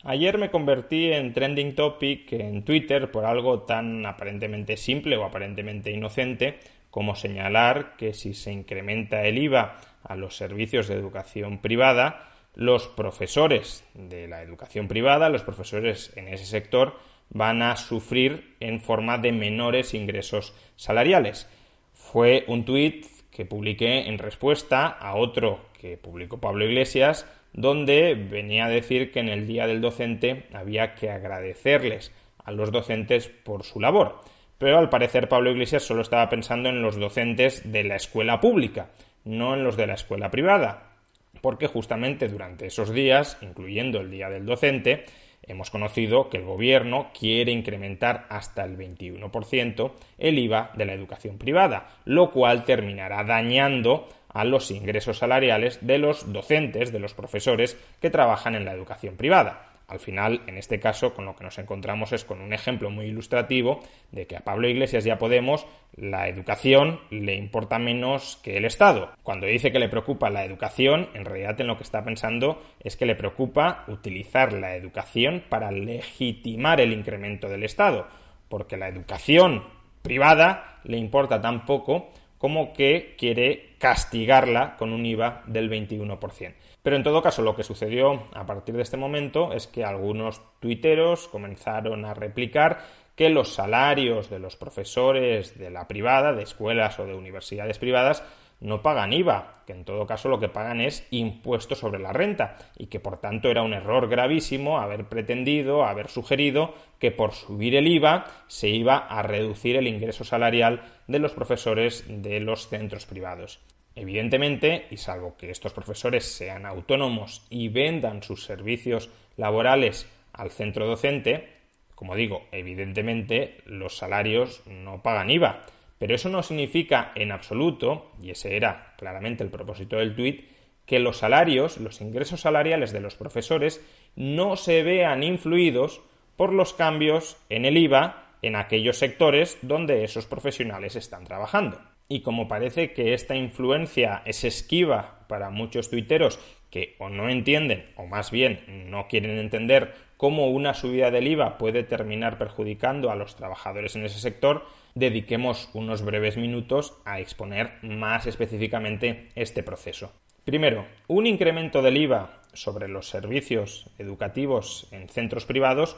Ayer me convertí en trending topic en Twitter por algo tan aparentemente simple o aparentemente inocente como señalar que si se incrementa el IVA a los servicios de educación privada, los profesores de la educación privada, los profesores en ese sector, van a sufrir en forma de menores ingresos salariales. Fue un tuit que publiqué en respuesta a otro que publicó Pablo Iglesias, donde venía a decir que en el Día del Docente había que agradecerles a los docentes por su labor. Pero al parecer Pablo Iglesias solo estaba pensando en los docentes de la escuela pública, no en los de la escuela privada, porque justamente durante esos días, incluyendo el Día del Docente, hemos conocido que el gobierno quiere incrementar hasta el 21% el IVA de la educación privada, lo cual terminará dañando a los ingresos salariales de los docentes, de los profesores que trabajan en la educación privada. Al final, en este caso, con lo que nos encontramos es con un ejemplo muy ilustrativo de que a Pablo Iglesias y a Podemos la educación le importa menos que el Estado. Cuando dice que le preocupa la educación, en realidad en lo que está pensando es que le preocupa utilizar la educación para legitimar el incremento del Estado, porque la educación privada le importa tan poco como que quiere castigarla con un IVA del 21%. Pero en todo caso lo que sucedió a partir de este momento es que algunos tuiteros comenzaron a replicar que los salarios de los profesores de la privada, de escuelas o de universidades privadas, no pagan IVA, que en todo caso lo que pagan es impuesto sobre la renta y que por tanto era un error gravísimo haber pretendido, haber sugerido que por subir el IVA se iba a reducir el ingreso salarial de los profesores de los centros privados. Evidentemente, y salvo que estos profesores sean autónomos y vendan sus servicios laborales al centro docente, como digo, evidentemente los salarios no pagan IVA. Pero eso no significa en absoluto, y ese era claramente el propósito del tuit, que los salarios, los ingresos salariales de los profesores no se vean influidos por los cambios en el IVA en aquellos sectores donde esos profesionales están trabajando. Y como parece que esta influencia es esquiva para muchos tuiteros que o no entienden o más bien no quieren entender cómo una subida del IVA puede terminar perjudicando a los trabajadores en ese sector, dediquemos unos breves minutos a exponer más específicamente este proceso. Primero, un incremento del IVA sobre los servicios educativos en centros privados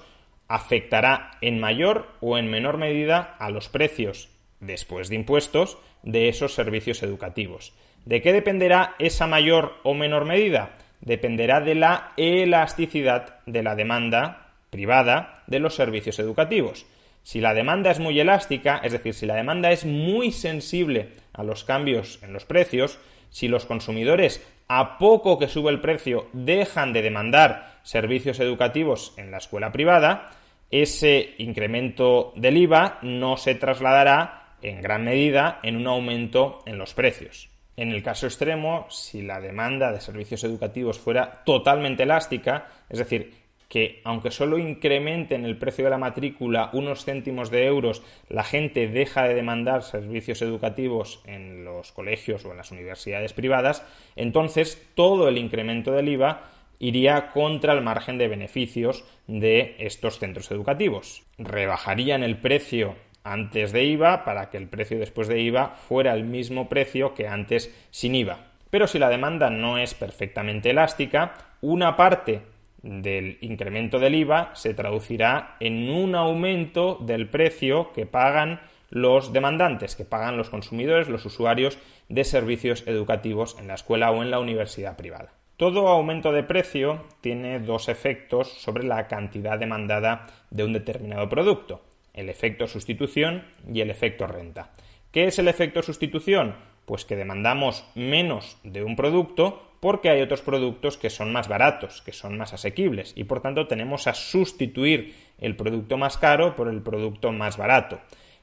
afectará en mayor o en menor medida a los precios, después de impuestos, de esos servicios educativos. ¿De qué dependerá esa mayor o menor medida? Dependerá de la elasticidad de la demanda privada de los servicios educativos. Si la demanda es muy elástica, es decir, si la demanda es muy sensible a los cambios en los precios, si los consumidores a poco que sube el precio dejan de demandar servicios educativos en la escuela privada, ese incremento del IVA no se trasladará en gran medida en un aumento en los precios. En el caso extremo, si la demanda de servicios educativos fuera totalmente elástica, es decir, que aunque solo incrementen el precio de la matrícula unos céntimos de euros, la gente deja de demandar servicios educativos en los colegios o en las universidades privadas, entonces todo el incremento del IVA iría contra el margen de beneficios de estos centros educativos. Rebajarían el precio antes de IVA para que el precio después de IVA fuera el mismo precio que antes sin IVA. Pero si la demanda no es perfectamente elástica, una parte del incremento del IVA se traducirá en un aumento del precio que pagan los demandantes, que pagan los consumidores, los usuarios de servicios educativos en la escuela o en la universidad privada. Todo aumento de precio tiene dos efectos sobre la cantidad demandada de un determinado producto: el efecto sustitución y el efecto renta. ¿Qué es el efecto sustitución? Pues que demandamos menos de un producto porque hay otros productos que son más baratos, que son más asequibles y por tanto tenemos a sustituir el producto más caro por el producto más barato.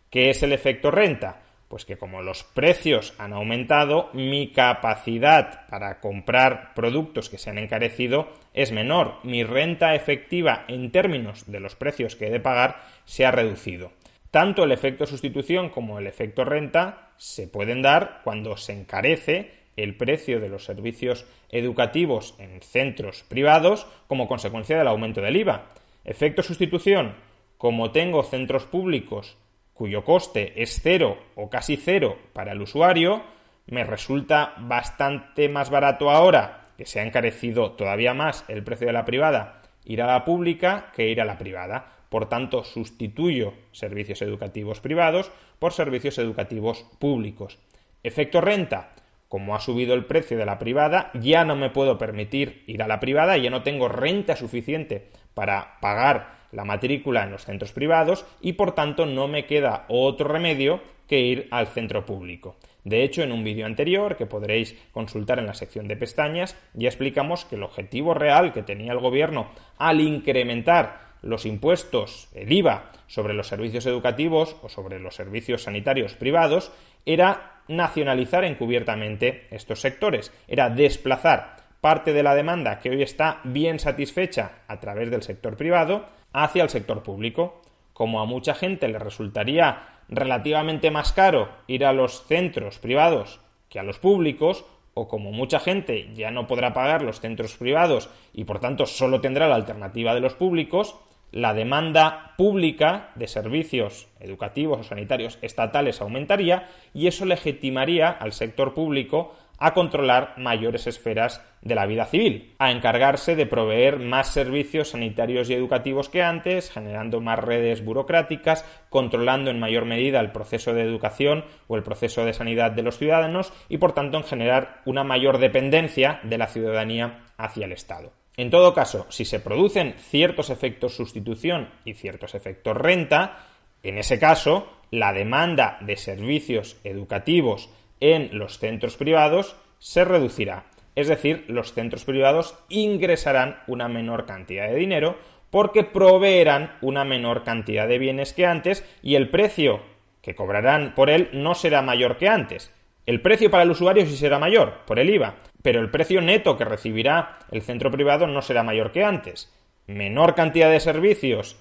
¿Qué es el efecto renta? Pues que como los precios han aumentado, mi capacidad para comprar productos que se han encarecido es menor. Mi renta efectiva en términos de los precios que he de pagar se ha reducido. Tanto el efecto sustitución como el efecto renta se pueden dar cuando se encarece el precio de los servicios educativos en centros privados como consecuencia del aumento del IVA. Efecto sustitución: como tengo centros públicos cuyo coste es cero o casi cero para el usuario, me resulta bastante más barato ahora, que se ha encarecido todavía más el precio de la privada, ir a la pública que ir a la privada. Por tanto, sustituyo servicios educativos privados por servicios educativos públicos. Efecto renta: como ha subido el precio de la privada, ya no me puedo permitir ir a la privada, ya no tengo renta suficiente para pagar la matrícula en los centros privados y por tanto no me queda otro remedio que ir al centro público. De hecho, en un vídeo anterior, que podréis consultar en la sección de pestañas, ya explicamos que el objetivo real que tenía el gobierno al incrementar los impuestos, el IVA, sobre los servicios educativos o sobre los servicios sanitarios privados, era nacionalizar encubiertamente estos sectores, era desplazar parte de la demanda que hoy está bien satisfecha a través del sector privado hacia el sector público. Como a mucha gente le resultaría relativamente más caro ir a los centros privados que a los públicos, o como mucha gente ya no podrá pagar los centros privados y por tanto solo tendrá la alternativa de los públicos, la demanda pública de servicios educativos o sanitarios estatales aumentaría y eso legitimaría al sector público a controlar mayores esferas de la vida civil, a encargarse de proveer más servicios sanitarios y educativos que antes, generando más redes burocráticas, controlando en mayor medida el proceso de educación o el proceso de sanidad de los ciudadanos y, por tanto, en generar una mayor dependencia de la ciudadanía hacia el Estado. En todo caso, si se producen ciertos efectos sustitución y ciertos efectos renta, en ese caso, la demanda de servicios educativos en los centros privados se reducirá. Es decir, los centros privados ingresarán una menor cantidad de dinero porque proveerán una menor cantidad de bienes que antes y el precio que cobrarán por él no será mayor que antes. El precio para el usuario sí será mayor, por el IVA, pero el precio neto que recibirá el centro privado no será mayor que antes. Menor cantidad de servicios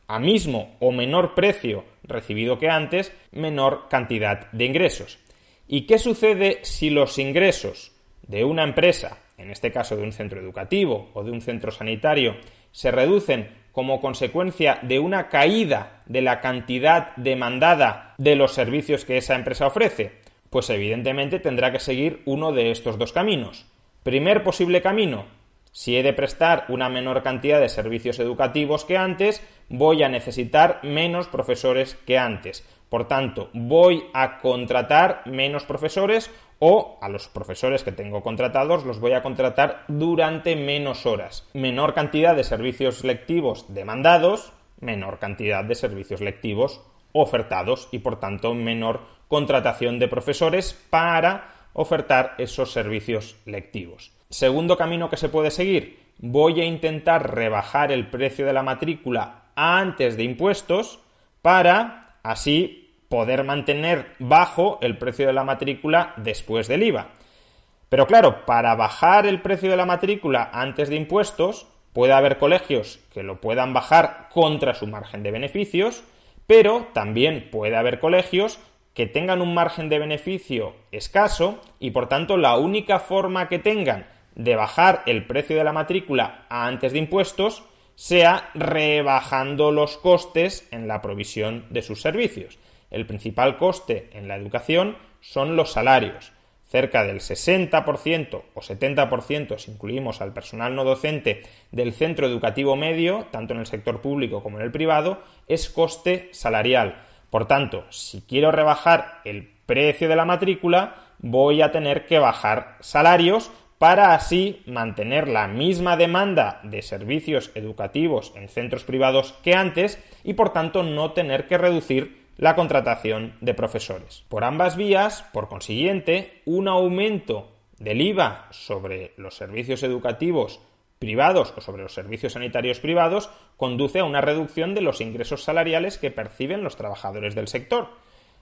a mismo o menor precio recibido que antes, menor cantidad de ingresos. ¿Y qué sucede si los ingresos de una empresa, en este caso de un centro educativo o de un centro sanitario, se reducen como consecuencia de una caída de la cantidad demandada de los servicios que esa empresa ofrece? Pues evidentemente tendrá que seguir uno de estos dos caminos. Primer posible camino: si he de prestar una menor cantidad de servicios educativos que antes, voy a necesitar menos profesores que antes. Por tanto, voy a contratar menos profesores o a los profesores que tengo contratados los voy a contratar durante menos horas. Menor cantidad de servicios lectivos demandados, menor cantidad de servicios lectivos ofertados y por tanto menor contratación de profesores para ofertar esos servicios lectivos. Segundo camino que se puede seguir: voy a intentar rebajar el precio de la matrícula antes de impuestos para así poder mantener bajo el precio de la matrícula después del IVA. Pero claro, para bajar el precio de la matrícula antes de impuestos, puede haber colegios que lo puedan bajar contra su margen de beneficios, pero también puede haber colegios que tengan un margen de beneficio escaso y por tanto la única forma que tengan de bajar el precio de la matrícula antes de impuestos sea rebajando los costes en la provisión de sus servicios. El principal coste en la educación son los salarios. Cerca del 60% o 70%, si incluimos al personal no docente del centro educativo medio, tanto en el sector público como en el privado, es coste salarial. Por tanto, si quiero rebajar el precio de la matrícula, voy a tener que bajar salarios para así mantener la misma demanda de servicios educativos en centros privados que antes y por tanto no tener que reducir la contratación de profesores. Por ambas vías, por consiguiente, un aumento del IVA sobre los servicios educativos privados o sobre los servicios sanitarios privados conduce a una reducción de los ingresos salariales que perciben los trabajadores del sector.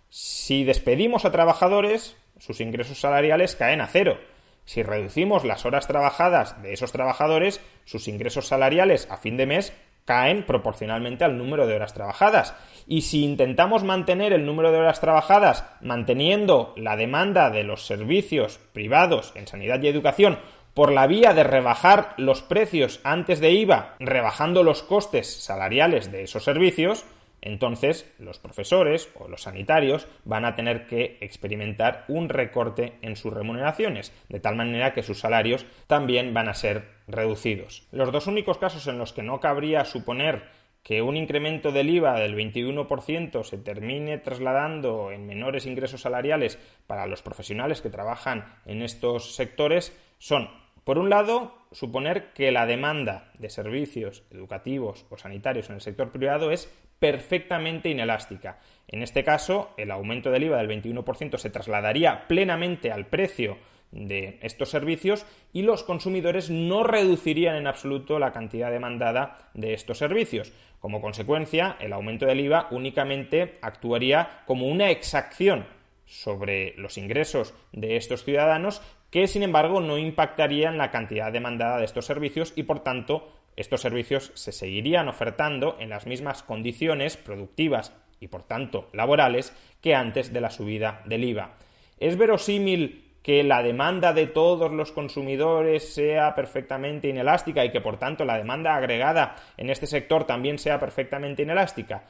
Si despedimos a trabajadores, sus ingresos salariales caen a cero. Si reducimos las horas trabajadas de esos trabajadores, sus ingresos salariales a fin de mes caen proporcionalmente al número de horas trabajadas. Y si intentamos mantener el número de horas trabajadas manteniendo la demanda de los servicios privados en sanidad y educación por la vía de rebajar los precios antes de IVA, rebajando los costes salariales de esos servicios, entonces los profesores o los sanitarios van a tener que experimentar un recorte en sus remuneraciones, de tal manera que sus salarios también van a ser reducidos. Los dos únicos casos en los que no cabría suponer que un incremento del IVA del 21% se termine trasladando en menores ingresos salariales para los profesionales que trabajan en estos sectores son, por un lado, suponer que la demanda de servicios educativos o sanitarios en el sector privado es perfectamente inelástica. En este caso, el aumento del IVA del 21% se trasladaría plenamente al precio de estos servicios y los consumidores no reducirían en absoluto la cantidad demandada de estos servicios. Como consecuencia, el aumento del IVA únicamente actuaría como una exacción sobre los ingresos de estos ciudadanos que, sin embargo, no impactaría en la cantidad demandada de estos servicios y, por tanto, estos servicios se seguirían ofertando en las mismas condiciones productivas y, por tanto, laborales que antes de la subida del IVA. ¿Es verosímil que la demanda de todos los consumidores sea perfectamente inelástica y que, por tanto, la demanda agregada en este sector también sea perfectamente inelástica?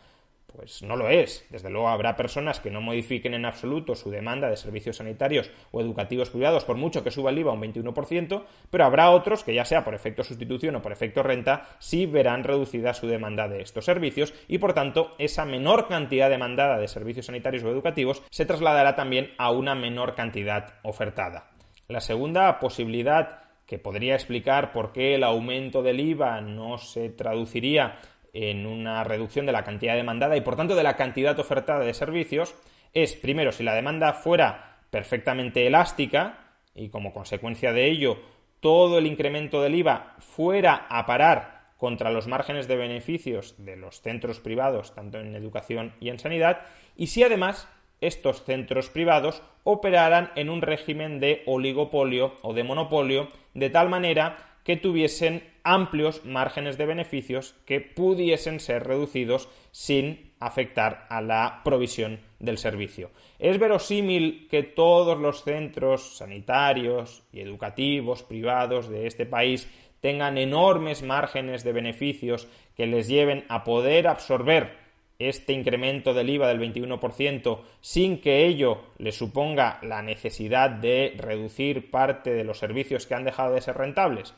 Pues no lo es. Desde luego habrá personas que no modifiquen en absoluto su demanda de servicios sanitarios o educativos privados por mucho que suba el IVA un 21%, pero habrá otros que, ya sea por efecto sustitución o por efecto renta, sí verán reducida su demanda de estos servicios y, por tanto, esa menor cantidad demandada de servicios sanitarios o educativos se trasladará también a una menor cantidad ofertada. La segunda posibilidad que podría explicar por qué el aumento del IVA no se traduciría en una reducción de la cantidad demandada y, por tanto, de la cantidad ofertada de servicios es, primero, si la demanda fuera perfectamente elástica y, como consecuencia de ello, todo el incremento del IVA fuera a parar contra los márgenes de beneficios de los centros privados, tanto en educación y en sanidad, y si además estos centros privados operaran en un régimen de oligopolio o de monopolio, de tal manera que tuviesen amplios márgenes de beneficios que pudiesen ser reducidos sin afectar a la provisión del servicio. ¿Es verosímil que todos los centros sanitarios y educativos privados de este país tengan enormes márgenes de beneficios que les lleven a poder absorber este incremento del IVA del 21% sin que ello les suponga la necesidad de reducir parte de los servicios que han dejado de ser rentables?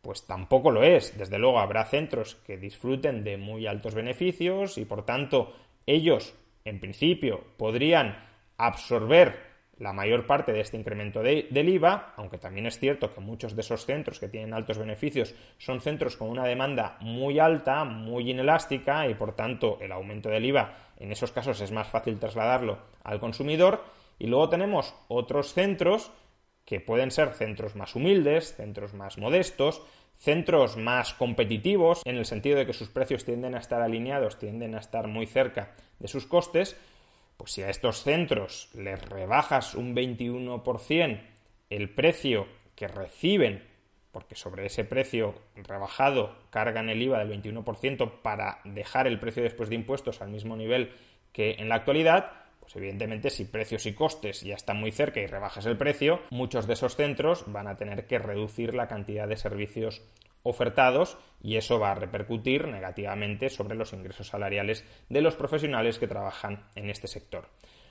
Pues tampoco lo es. Desde luego habrá centros que disfruten de muy altos beneficios y, por tanto, ellos, en principio, podrían absorber la mayor parte de este incremento del IVA, aunque también es cierto que muchos de esos centros que tienen altos beneficios son centros con una demanda muy alta, muy inelástica y, por tanto, el aumento del IVA en esos casos es más fácil trasladarlo al consumidor. Y luego tenemos otros centros que pueden ser centros más humildes, centros más modestos, centros más competitivos, en el sentido de que sus precios tienden a estar alineados, tienden a estar muy cerca de sus costes. Pues si a estos centros les rebajas un 21% el precio que reciben, porque sobre ese precio rebajado cargan el IVA del 21% para dejar el precio después de impuestos al mismo nivel que en la actualidad, pues evidentemente si precios y costes ya están muy cerca y rebajas el precio, muchos de esos centros van a tener que reducir la cantidad de servicios ofertados y eso va a repercutir negativamente sobre los ingresos salariales de los profesionales que trabajan en este sector.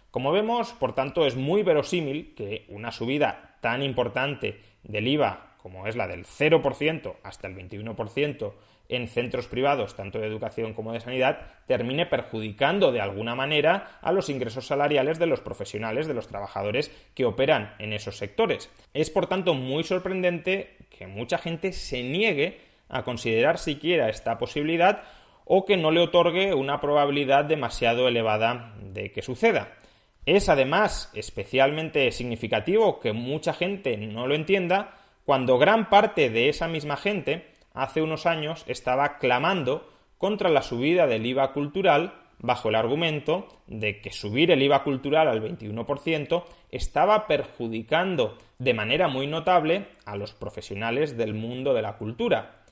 Como vemos, por tanto, es muy verosímil que una subida tan importante del IVA como es la del 0% hasta el 21% en centros privados, tanto de educación como de sanidad, termine perjudicando de alguna manera a los ingresos salariales de los profesionales, de los trabajadores que operan en esos sectores. Es, por tanto, muy sorprendente que mucha gente se niegue a considerar siquiera esta posibilidad o que no le otorgue una probabilidad demasiado elevada de que suceda. Es, además, especialmente significativo que mucha gente no lo entienda cuando gran parte de esa misma gente hace unos años estaba clamando contra la subida del IVA cultural bajo el argumento de que subir el IVA cultural al 21% estaba perjudicando de manera muy notable a los profesionales del mundo de la cultura.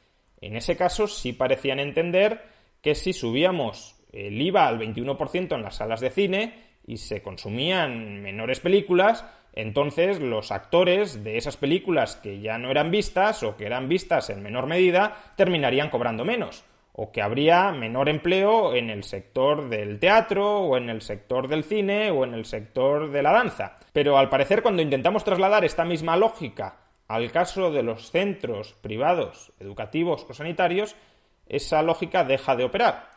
En ese caso sí parecían entender que si subíamos el IVA al 21% en las salas de cine y se consumían menores películas, entonces los actores de esas películas que ya no eran vistas o que eran vistas en menor medida terminarían cobrando menos, o que habría menor empleo en el sector del teatro o en el sector del cine o en el sector de la danza. Pero al parecer, cuando intentamos trasladar esta misma lógica al caso de los centros privados, educativos o sanitarios, esa lógica deja de operar.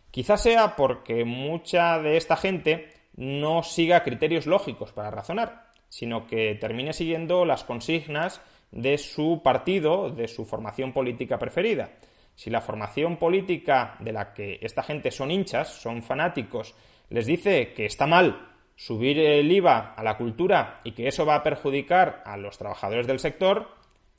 Quizás sea porque mucha de esta gente no siga criterios lógicos para razonar, sino que termine siguiendo las consignas de su partido, de su formación política preferida. Si la formación política de la que esta gente son hinchas, son fanáticos, les dice que está mal subir el IVA a la cultura y que eso va a perjudicar a los trabajadores del sector,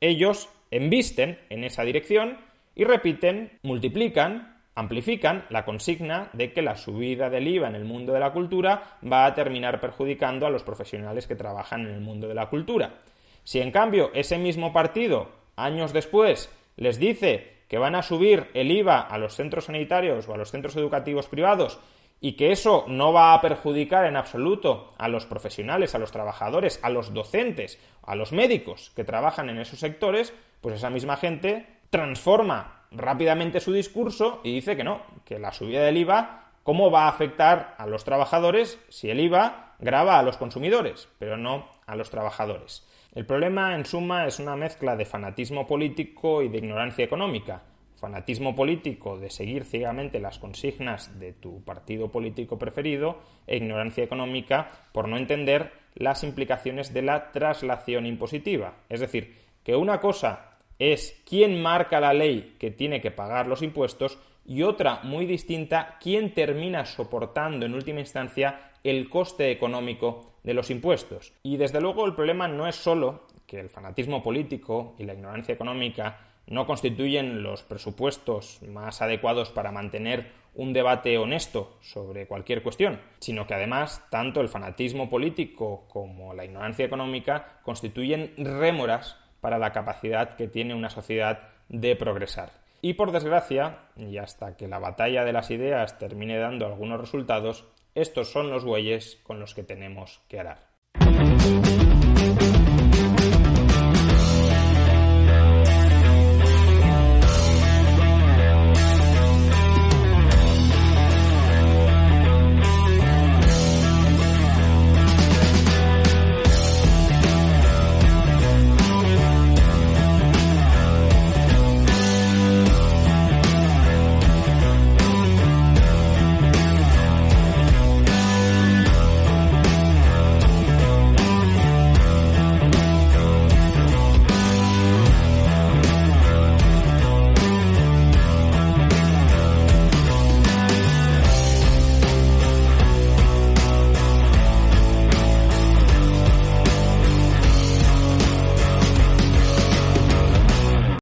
ellos embisten en esa dirección y repiten, multiplican, amplifican la consigna de que la subida del IVA en el mundo de la cultura va a terminar perjudicando a los profesionales que trabajan en el mundo de la cultura. Si en cambio ese mismo partido, años después, les dice que van a subir el IVA a los centros sanitarios o a los centros educativos privados y que eso no va a perjudicar en absoluto a los profesionales, a los trabajadores, a los docentes, a los médicos que trabajan en esos sectores, pues esa misma gente transforma rápidamente su discurso y dice que no, que la subida del IVA, ¿cómo va a afectar a los trabajadores si el IVA grava a los consumidores, pero no a los trabajadores? El problema, en suma, es una mezcla de fanatismo político y de ignorancia económica. Fanatismo político de seguir ciegamente las consignas de tu partido político preferido e ignorancia económica por no entender las implicaciones de la traslación impositiva. Es decir, que una cosa es quién marca la ley que tiene que pagar los impuestos y otra muy distinta, quién termina soportando en última instancia el coste económico de los impuestos. Y desde luego el problema no es solo que el fanatismo político y la ignorancia económica no constituyen los presupuestos más adecuados para mantener un debate honesto sobre cualquier cuestión, sino que además tanto el fanatismo político como la ignorancia económica constituyen rémoras para la capacidad que tiene una sociedad de progresar. Y por desgracia, y hasta que la batalla de las ideas termine dando algunos resultados, estos son los bueyes con los que tenemos que arar.